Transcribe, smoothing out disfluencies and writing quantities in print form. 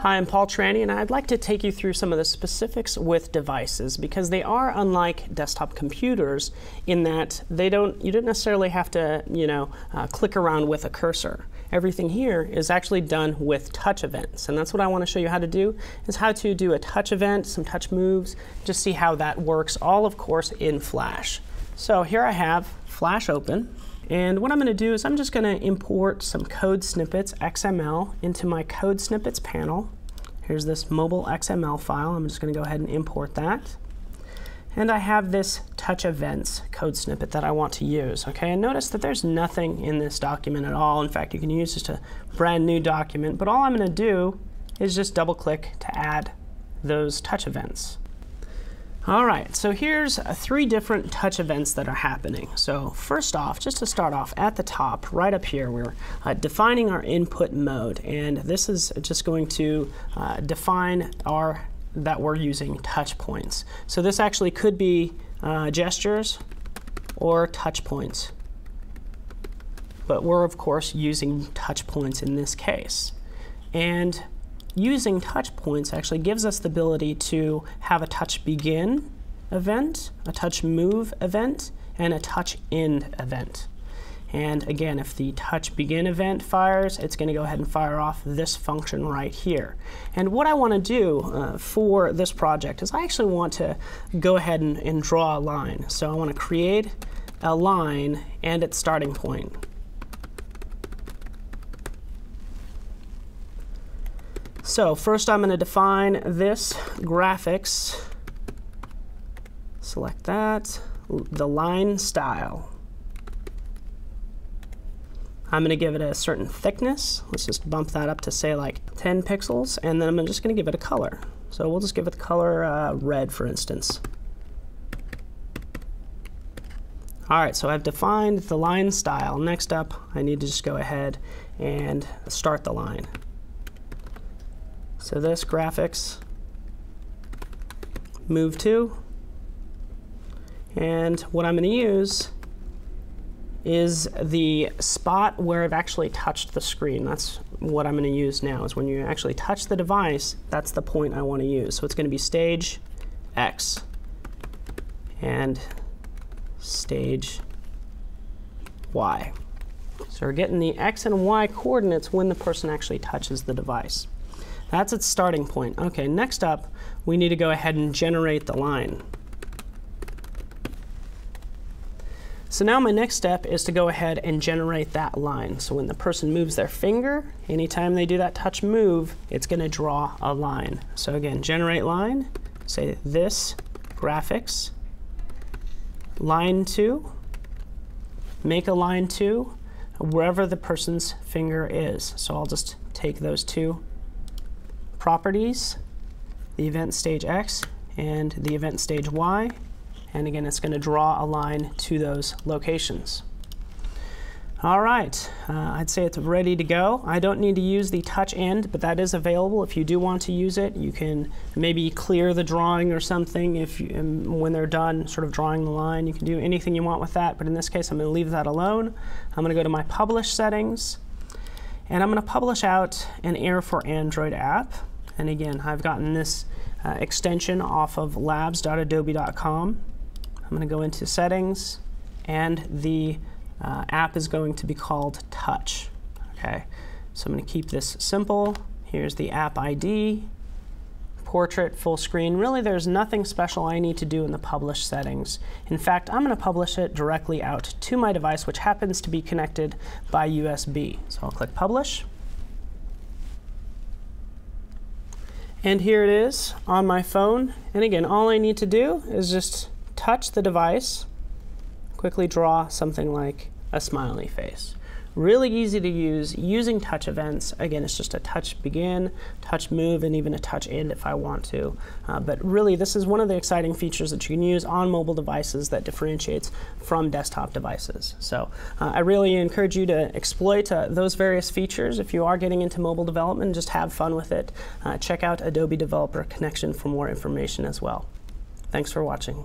Hi, I'm Paul Trani, and I'd like to take you through some of the specifics with devices because they are unlike desktop computers in that you don't necessarily have to, click around with a cursor. Everything here is actually done with touch events, and that's what I want to show you how to do, is how to do a touch event, some touch moves, just see how that works, all of course in Flash. So here I have Flash open. And what I'm going to do is I'm just going to import some code snippets, XML, into my code snippets panel. Here's this mobile XML file. I'm just going to go ahead and import that. And I have this touch events code snippet that I want to use. Okay, and notice that there's nothing in this document at all. In fact, you can use just a brand new document. But all I'm going to do is just double click to add those touch events. All right, so here's 3 different touch events that are happening. So first off, just to start off at the top, right up here, we're defining our input mode. And this is just going to define that we're using touch points. So this actually could be gestures or touch points. But we're, of course, using touch points in this case. And using touch points actually gives us the ability to have a touch begin event, a touch move event, and a touch end event. And again, if the touch begin event fires, it's going to go ahead and fire off this function right here. And what I want to do for this project is I actually want to go ahead and draw a line. So I want to create a line and its starting point. So first I'm going to define this graphics, select that, the line style. I'm going to give it a certain thickness. Let's just bump that up to say like 10 pixels, and then I'm just going to give it a color. So we'll just give it the color red, for instance. All right, so I've defined the line style. Next up, I need to just go ahead and start the line. So this graphics, move to, and what I'm going to use is the spot where I've actually touched the screen. That's what I'm going to use now, is when you actually touch the device, that's the point I want to use. So it's going to be stage X and stage Y. So we're getting the X and Y coordinates when the person actually touches the device. That's its starting point. Okay, next up, we need to go ahead and generate the line. So now my next step is to go ahead and generate that line. So when the person moves their finger, anytime they do that touch move, it's going to draw a line. So again, generate line, say this graphics, line 2, make a line 2 wherever the person's finger is. So I'll just take those 2 properties, the event stage X and the event stage Y, and again it's going to draw a line to those locations. All right, I'd say it's ready to go. I don't need to use the touch end, but that is available if you do want to use it. You can maybe clear the drawing or something when they're done sort of drawing the line. You can do anything you want with that, but in this case I'm going to leave that alone. I'm going to go to my publish settings, and I'm going to publish out an Air for Android app. And again, I've gotten this extension off of labs.adobe.com. I'm going to go into settings, and the app is going to be called Touch. Okay, so I'm going to keep this simple. Here's the app ID, portrait, full screen. Really, there's nothing special I need to do in the publish settings. In fact, I'm going to publish it directly out to my device, which happens to be connected by USB. So I'll click Publish. And here it is on my phone. And again, all I need to do is just touch the device, quickly draw something like a smiley face. Really easy to use using touch events. Again, it's just a touch begin, touch move, and even a touch end if I want to. But really, this is one of the exciting features that you can use on mobile devices that differentiates from desktop devices. So I really encourage you to exploit those various features. If you are getting into mobile development, just have fun with it. Check out Adobe Developer Connection for more information as well. Thanks for watching.